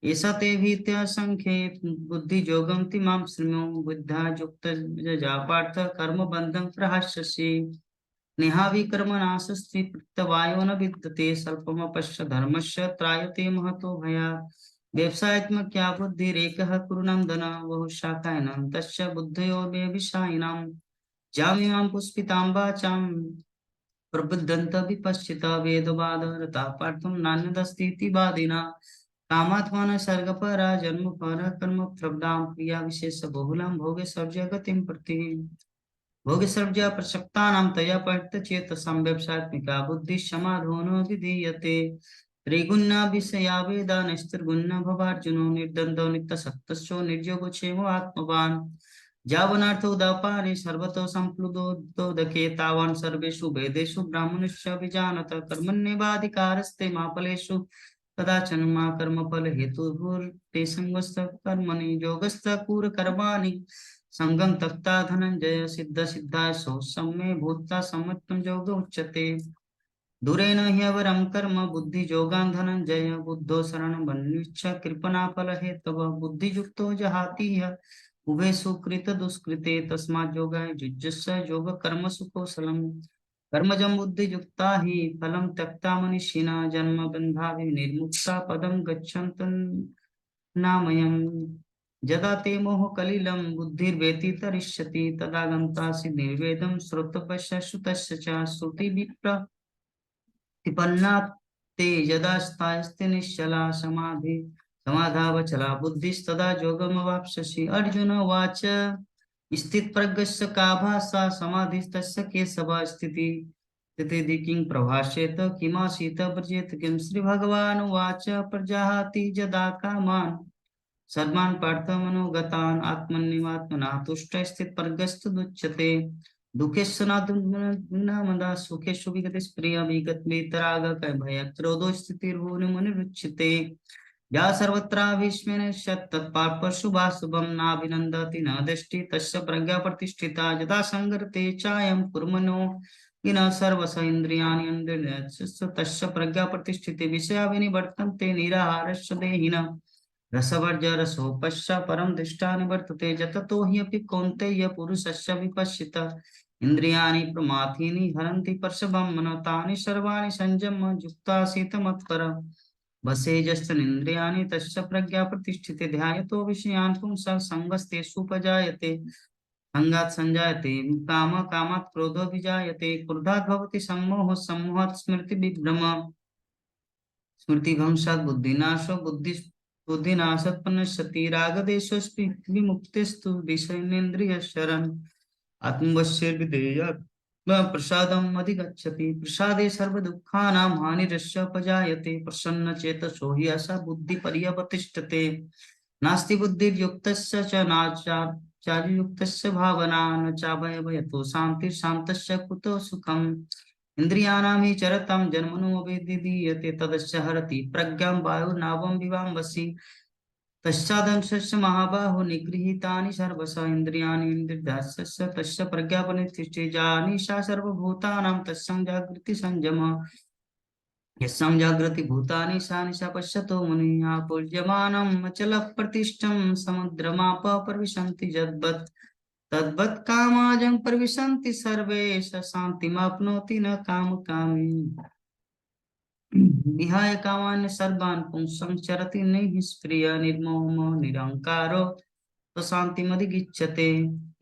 एष ते भीत्या संख्ये बुद्धियोगं तिमां शृणु बुद्धा युक्त जा पार्थ कर्मबन्धं प्रहास्यसि नेहाभिकर्मणाशस्ति प्रत्यवायो न विद्यते स्वल्पमपश्य धर्मस्य त्रायते महतो भयात् व्यवसायत्मक्या बुद्धिरेकः कुरुनन्दन बहुशाखायनं तस्य बुद्धयो व्यवसायिनां जामिमां पुष्पितां वाचां प्रबुद्धन्त विपश्चिता वेदवादरता पार्थं नान्यदस्तीति वादिना कामात्मनः सर्गपरा जन्मपरा कर्म प्रबदां क्रिया विशेष बहुलां भोगे सर्वगतिं प्रति भोगे सर्वजा प्रसक्तानां तया परित्यज्येतसां व्यवसायत्मिका बुद्धिः समाधो न विधीयते त्रिगुणा विषया वेदा नैस्तिर्गुणा भवार्जुनो निर्द्वन्द्वो नित्यसक्तस्यो निर्योगो क्षेमो आत्मवान् जावनार्थो उदापाने सर्वतो संप्लुदोदके तावान् सर्वेषु वेदेषु ब्राह्मणस्य विजानत कर्मण्येवाधिकारस्ते मा फलेषु कदाचन मा कर्मफल हेतुर्भुर्ते संगस्त कर्मणि योगस्त कुरु कर्माणि संगं तक्ता धनंजय सिद्ध सिद्धाय सौ सम्मे भूता सम्मतं योग उच्यते दूरेण ह्यवरं कर्म बुद्धि योगान् धनंजय बुद्धो शरणं वन्निच्छ कृपणा फल हेतव बुद्धियुक्तो जहाति ह्य उभे सुकृत दुष्कृते तस्मात् योगाय युज्यस्य योग कर्मसु कौशलम् कर्मजं बुद्धियुक्ता हि फलं त्यक्ता मनीषिणा जन्म बन्धाभि निर्मुक्ता पदं गच्छन्तं नामयम् यदा ते मोह कलिलं बुद्धिर्व्यतितरिष्यति तदा गन्तासि निर्वेदं श्रोतपश्य श्रुतस्य च श्रुति विप्रतिपन्ना ते यदा स्थायस्ते निश्चला समाधि समाधावचला बुद्धिस्तदा योगमवाप्स्यसि अर्जुन उवाच स्थितप्रज्ञस्य का भाषा समाधिस्तस्य केशव स्थिति स्थितिः किं प्रभाषेत किमासीत व्रजेत किं श्रीभगवानुवाच प्रजाहाति यदा कामान् सर्वान् पार्थमनोगतान् आत्मन्यवात्मना तुष्ट स्थितप्रज्ञस्तदुच्यते दुःखेषु नामदा सुखेषु विगतस्प्रिय विगत वीतराग भय क्रोधो स्थितिर्भुवनमुनिरुच्यते या सर्वत्राभीष्मेन तत्पार्श्वशुभाशुभं नाभिनन्दति न दृष्टि तस्य प्रज्ञा प्रतिष्ठिता यदा संगरते चायं कुर्मनो विना सर्वस इन्द्रियाणि इन्द्रियार्थस्य तस्य प्रज्ञा प्रतिष्ठिते विषया विनिवर्तन्ते निराहारस्य देहिनः रसवर्जरसोपश्च परं दृष्टा निवर्तते यततो ह्यपि कौन्तेय पुरुषस्य विपश्चित इन्द्रियाणि प्रमाथीनि हरन्ति परशवं मनोतानि सर्वाणि संयम्य युक्तासीत मत्पर वसेजस्तनिन्द्रियाणि तस्य प्रज्ञा प्रतिष्ठिते ध्यायतो विषयान् पुंसः सङ्गस्तेषुपजायते संगात् संजायते काम कामात् क्रोधो विजायते क्रोधात् भवति सम्मोहः सम्मोहात् स्मृतिविभ्रम स्मृतिभ्रंशात् बुद्धिनाशो बुद्धिनाशात् प्रणश्यति रागदेशोऽस्ति विमुक्तिस्तु विषयेन्द्रियशरन् आत्मवश्यर्विधेयात् प्रसादम अधिगच्छति। प्रसादे सर्व दुःखानां हानिरस्य उपजायते। प्रसन्न चेतसो हि आशा बुद्धि पर्यवतिष्ठते। नास्ति बुद्धिर्युक्तस्य च नाचार्युक्तस्य भावना न चाभयभयतो शान्तिः शान्तस्य कुतो सुखम्। इन्द्रियाणां हि चरतां जन्मनो विदीयते तदस्य हरति प्रज्ञां वायुर्नावं विवाम्बसि। तस्यादंशस्य महाबाहो निगृहीतानि सर्वशः इन्द्रियाणि इन्द्रियार्थस्य तस्य प्रज्ञापनेत्युच्यते। जानीषा सर्वभूतानां तस्यां जागृति संयमः। यस्यां जागृति भूतानि सा निशा पश्यतो मुनिः। पूज्यमानम् अचलः प्रतिष्ठं समुद्रमापः प्रविशन्ति यद्वत् तद्वत् कामाजं प्रविशन्ति सर्वे स शान्तिमाप्नोति न कामकामी। विहाय कामान् सर्वान् पुंसं चरति निःस्पृह निर्मोहो निरहङ्कारो तो शान्तिमधिगच्छते।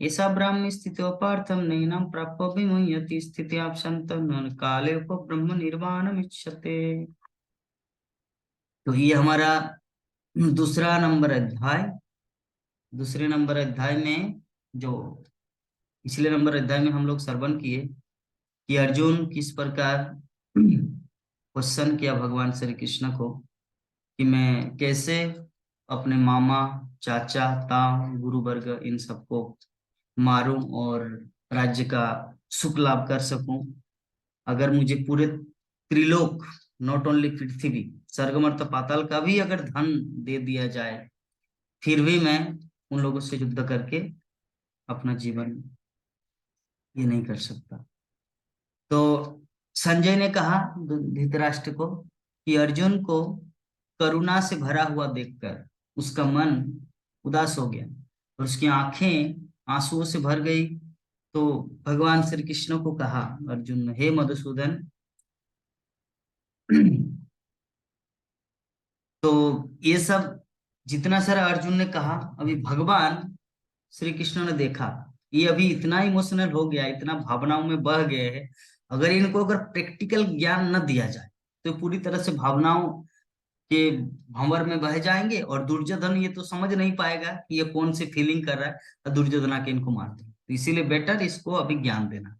एषा ब्राह्मी स्थितो पार्थं नैनं प्राप्य विमुह्यति स्थित्याप्सन्तं काले उपब्रह्म निर्वाणमिच्छते। तो ये हमारा दूसरा नंबर अध्याय। दूसरे नंबर अध्याय में जो पिछले नंबर अध्याय में हम लोग श्रवण किए कि अर्जुन किस प्रकार क्वेश्चन किया भगवान श्री कृष्ण को कि मैं कैसे अपने मामा चाचा ताऊ गुरु वर्ग इन सबको मारूं और राज्य का सुख लाभ कर सकूं। अगर मुझे पूरे त्रिलोक नॉट ओनली पृथ्वी स्वर्ग मर्त्य पाताल का भी अगर धन दे दिया जाए फिर भी मैं उन लोगों से युद्ध करके अपना जीवन ये नहीं कर सकता। तो संजय ने कहा धृतराष्ट्र को कि अर्जुन को करुणा से भरा हुआ देखकर उसका मन उदास हो गया और उसकी आंखें आंसुओं से भर गई। तो भगवान श्री कृष्ण को कहा अर्जुन हे मधुसूदन तो ये सब जितना सारा अर्जुन ने कहा अभी भगवान श्री कृष्ण ने देखा ये अभी इतना इमोशनल हो गया इतना भावनाओं में बह गए हैं। अगर इनको अगर प्रैक्टिकल ज्ञान न दिया जाए तो पूरी तरह से भावनाओं के भंवर में बह जाएंगे और दुर्योधन ये तो समझ नहीं पाएगा कि ये कौन सी फीलिंग कर रहा है और दुर्योधन आके इनको मारते। तो इसीलिए बेटर इसको अभी ज्ञान देना।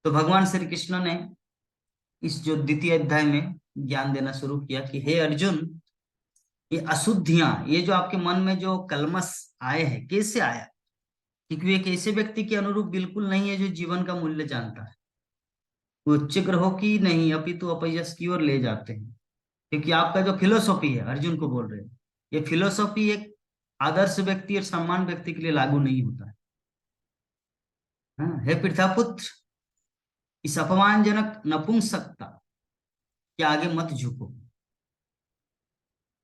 तो भगवान श्री कृष्ण ने इस जो द्वितीय अध्याय में ज्ञान देना शुरू किया कि हे अर्जुन ये अशुद्धियां ये जो आपके मन में जो कलमश आए हैं कैसे आया क्योंकि एक ऐसे व्यक्ति के अनुरूप बिल्कुल नहीं है जो जीवन का मूल्य जानता है। वो उच्च ग्रहों की नहीं अपितु अपयश की ओर ले जाते हैं। क्योंकि आपका जो फिलोसॉफी है अर्जुन को बोल रहे हैं ये फिलोसॉफी एक आदर्श व्यक्ति और सम्मान व्यक्ति के लिए लागू नहीं होता है। हाँ, हे पितापुत्र इस अपमानजनक नपुंसकता के आगे मत झुको।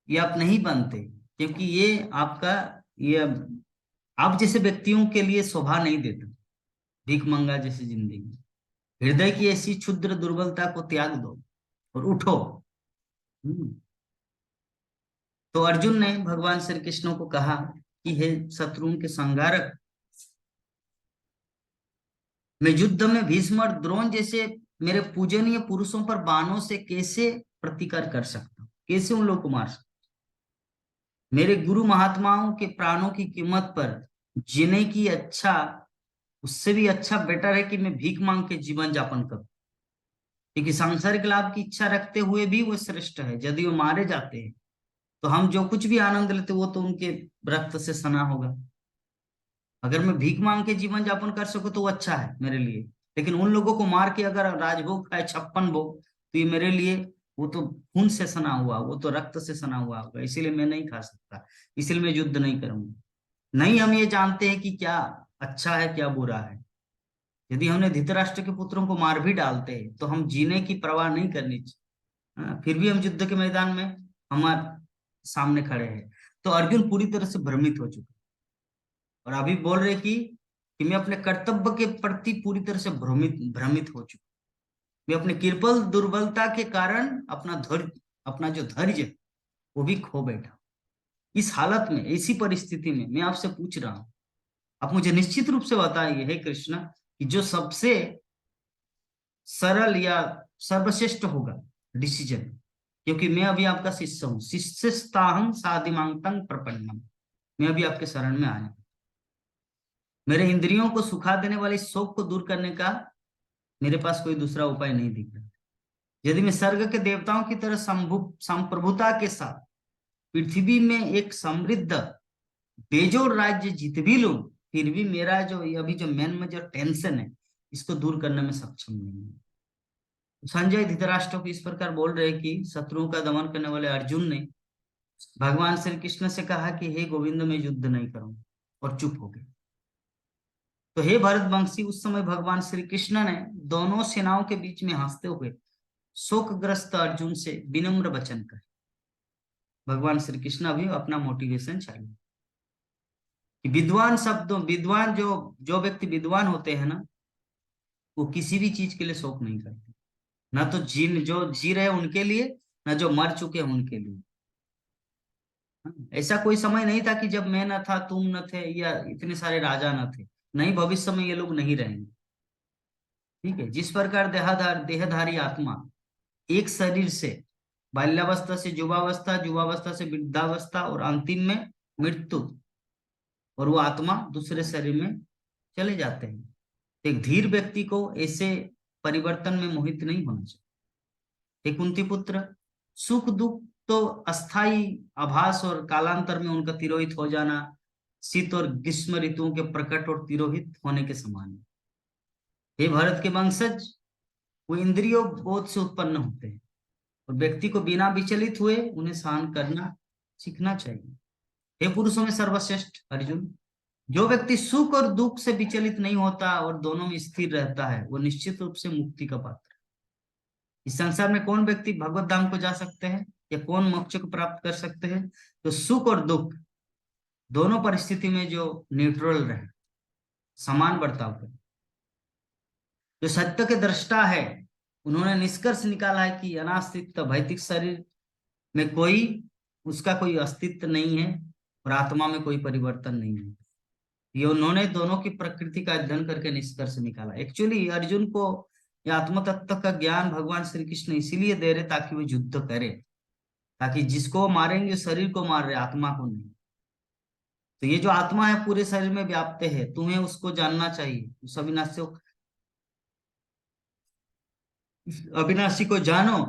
ये आप नहीं बनते क्योंकि ये आपका ये आप जैसे व्यक्तियों के लिए शोभा नहीं देता। भीख मंगा जैसी जिंदगी हृदय की ऐसी क्षुद्र दुर्बलता को त्याग दो और उठो। तो अर्जुन ने भगवान श्री कृष्ण को कहा कि हे शत्रुओं के संहारक मैं युद्ध में भीष्म और द्रोण जैसे मेरे पूजनीय पुरुषों पर बाणों से कैसे प्रतिकार कर सकता हूँ कैसे उन लोगों को मार सकता। मेरे गुरु महात्माओं के प्राणों की कीमत पर जीने की अच्छा उससे भी अच्छा बेटर है कि मैं भीख मांग के जीवन यापन करूं। क्योंकि सांसारिक लाभ की इच्छा रखते हुए भी वो श्रेष्ठ है। यदि वो मारे जाते हैं तो हम जो कुछ भी आनंद लेते वो तो उनके रक्त से सना होगा। अगर मैं भीख मांग के जीवन यापन कर सकूं तो वो अच्छा है मेरे लिए। लेकिन उन लोगों को मार के अगर राजभोग खाए 56 भोग तो ये मेरे लिए वो तो खून से सना हुआ वो तो रक्त से सना हुआ होगा। इसीलिए मैं नहीं खा सकता इसीलिए मैं युद्ध नहीं करूंगा। नहीं हम ये जानते हैं कि क्या अच्छा है क्या बुरा है। यदि हमने धृतराष्ट्र के पुत्रों को मार भी डालते हैं तो हम जीने की परवाह नहीं करनी चाहिए। फिर भी हम युद्ध के मैदान में हमारे सामने खड़े हैं। तो अर्जुन पूरी तरह से भ्रमित हो चुका और अभी बोल रहे कि मैं अपने कर्तव्य के प्रति पूरी तरह से भ्रमित भ्रमित हो चुका। मैं अपने कृपल दुर्बलता के कारण अपना जो धैर्य है वो भी खो बैठा। इस हालत में ऐसी परिस्थिति में मैं आपसे पूछ रहा हूं आप मुझे निश्चित रूप से बताइए हे कृष्ण कि जो सबसे सरल या सर्वश्रेष्ठ होगा डिसीजन। क्योंकि मैं अभी आपका शिष्य हूं शिष्यस्ताहं साधिमांतं प्रपन्नम। मैं अभी आपके शरण में आया। मेरे इंद्रियों को सुखा देने वाले शोक को दूर करने का मेरे पास कोई दूसरा उपाय नहीं दिख रहा। यदि मैं स्वर्ग के देवताओं की तरह संप्रभुता के साथ पृथ्वी में एक समृद्ध बेजोड़ राज्य जीत भी लूं, फिर भी मेरा जो अभी जो मन में जो टेंशन है, इसको दूर करने में सक्षम नहीं है। संजय धृतराष्ट्र को इस प्रकार बोल रहे कि शत्रुओं का दमन करने वाले अर्जुन ने भगवान श्री कृष्ण से कहा कि हे गोविंद, मैं युद्ध नहीं करूंगा, और चुप हो गए। तो हे भरतवंशी, उस समय भगवान श्री कृष्ण ने दोनों सेनाओं के बीच में हंसते हुए शोकग्रस्त अर्जुन से विनम्र वचन कहे। भगवान श्री कृष्ण अभी अपना मोटिवेशन चाहिए कि विद्वान शब्दों, विद्वान जो जो व्यक्ति विद्वान होते हैं ना, वो किसी भी चीज के लिए शोक नहीं करते, ना तो जो जी रहे उनके लिए, ना जो मर चुके हैं उनके लिए। ऐसा कोई समय नहीं था कि जब मैं न था, तुम न थे, या इतने सारे राजा न थे। नहीं, भविष्य में ये लोग नहीं रहेंगे। ठीक है, जिस प्रकार देहधारी आत्मा एक शरीर से बाल्यावस्था से युवावस्था, युवावस्था से वृद्धावस्था और अंतिम में मृत्यु, और वो आत्मा दूसरे शरीर में चले जाते हैं। एक धीर व्यक्ति को ऐसे परिवर्तन में मोहित नहीं होना चाहिए। हे कुंती पुत्र, सुख दुख तो अस्थाई आभास और कालांतर में उनका तिरोहित हो जाना शीत और ग्रीष्म ऋतुओं के प्रकट और तिरोहित होने के समान है। हे भारत के वंशज, वो इंद्रियों बोध से उत्पन्न होते हैं, और व्यक्ति को बिना विचलित हुए उन्हें सहन करना सीखना चाहिए। हे पुरुषों में सर्वश्रेष्ठ अर्जुन, जो व्यक्ति सुख और दुख से विचलित नहीं होता और दोनों में स्थिर रहता है, वो निश्चित रूप से मुक्ति का पात्र है। इस संसार में कौन व्यक्ति भगवत धाम को जा सकते हैं या कौन मोक्ष को प्राप्त कर सकते हैं? तो सुख और दुख दोनों परिस्थिति में जो न्यूट्रल रहे, समान बर्ताव करे। जो सत्य के दृष्टा है, उन्होंने निष्कर्ष निकाला है कि अनास्तित्व भौतिक शरीर में कोई, उसका कोई अस्तित्व नहीं है, और आत्मा में कोई परिवर्तन नहीं है। ये उन्होंने दोनों की प्रकृति का अध्ययन करके निष्कर्ष निकाला। एक्चुअली अर्जुन को यह आत्म तत्व का ज्ञान भगवान श्री कृष्ण इसीलिए दे रहे ताकि वो युद्ध करे, ताकि जिसको मारेंगे शरीर को मार रहे, आत्मा को नहीं। तो ये जो आत्मा है पूरे शरीर में व्याप्त है, तुम्हें उसको जानना चाहिए। उस अविनाशी को जानो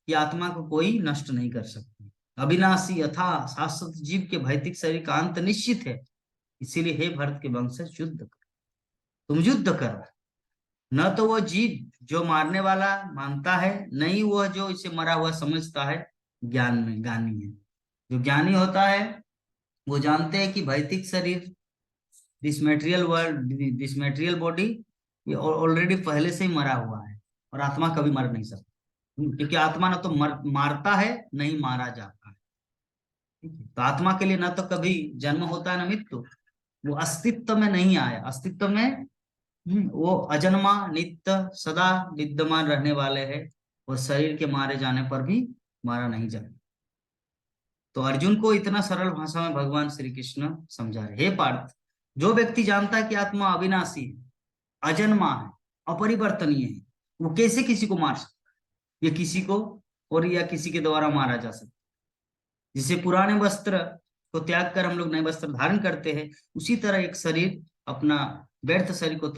कि आत्मा को कोई नष्ट नहीं कर सकता। अविनाशी यथा शाश्वत जीव के भौतिक शरीर का अंत निश्चित है। इसीलिए हे भरत के वंशज, युद्ध करो, तुम युद्ध करो। न तो वो जीव जो मारने वाला मानता है, नहीं वह जो इसे मरा हुआ समझता है ज्ञान में ज्ञानी है। जो ज्ञानी होता है वो जानते हैं कि भौतिक शरीर, this material world, this material body, ये ऑलरेडी पहले से ही मरा हुआ है, और आत्मा कभी मर नहीं सकता, क्योंकि आत्मा ना तो मारता है, नहीं मारा जाता है। ठीक है? तो आत्मा के लिए ना तो कभी जन्म होता है ना मृत्यु, वो अस्तित्व में नहीं आया। अस्तित्व में वो अजन्मा नित्य सदा विद्यमान रहने वाले हैं, और शरीर के मारे जाने पर भी मारा नहीं जाता। तो अर्जुन को इतना सरल भाषा में भगवान श्री कृष्ण समझा रहे। हे पार्थ, जो व्यक्ति जानता है कि आत्मा अविनाशी है, अजन्मा है, अपरिवर्तनीय है, वो कैसे किसी को मार सकता है? ये किसी को और या किसी के द्वारा मारा जा सकता है। जिसे पुराने वस्त्र को त्याग कर हम लोग नए वस्त्र धारण करते हैं, उसी तरह एक शरीर अपना व्यर्थ शरीर को